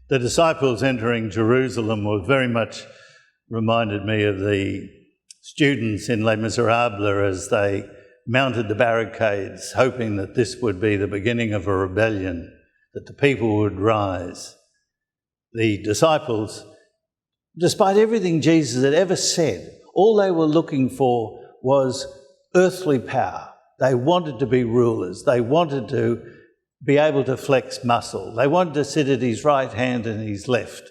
The disciples entering Jerusalem was very much reminded me of the students in Les Miserables as they mounted the barricades, hoping that this would be the beginning of a rebellion, that the people would rise. The disciples, despite everything Jesus had ever said, all they were looking for was earthly power. They wanted to be rulers. They wanted to be able to flex muscle. They wanted to sit at his right hand and his left.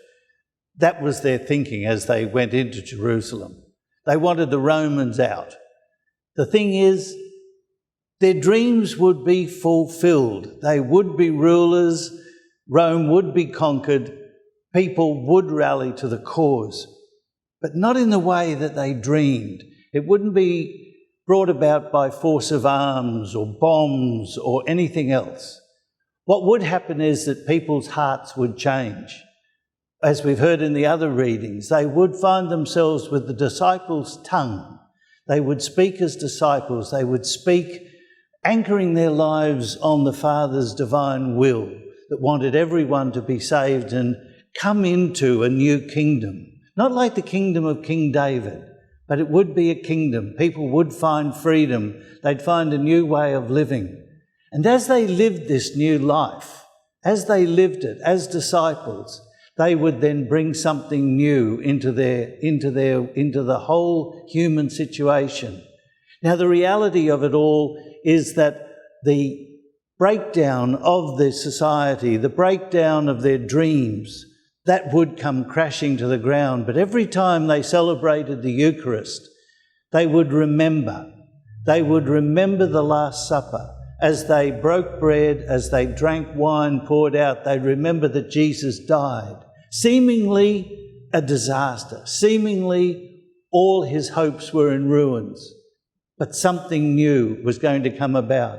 That was their thinking as they went into Jerusalem. They wanted the Romans out. The thing is, their dreams would be fulfilled. They would be rulers. Rome would be conquered. People would rally to the cause, but not in the way that they dreamed. It wouldn't be brought about by force of arms or bombs or anything else. What would happen is that people's hearts would change. As we've heard in the other readings, they would find themselves with the disciples' tongue. They would speak as disciples. They would speak anchoring their lives on the Father's divine will that wanted everyone to be saved and come into a new kingdom. Not like the kingdom of King David, but it would be a kingdom. People would find freedom. They'd find a new way of living. And as they lived this new life, as they lived it as disciples, they would then bring something new into the whole human situation. Now, the reality of it all is that the breakdown of the society, the breakdown of their dreams, that would come crashing to the ground. But every time they celebrated the Eucharist, they would remember. They would remember the Last Supper. As they broke bread, as they drank wine poured out, they'd remember that Jesus died. Seemingly a disaster. Seemingly all his hopes were in ruins. But something new was going to come about.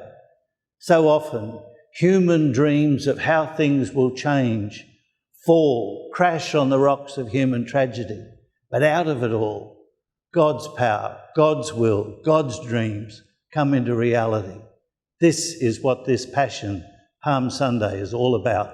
So often, human dreams of how things will change fall, crash on the rocks of human tragedy. But out of it all, God's power, God's will, God's dreams come into reality. This is what this Passion Palm Sunday is all about.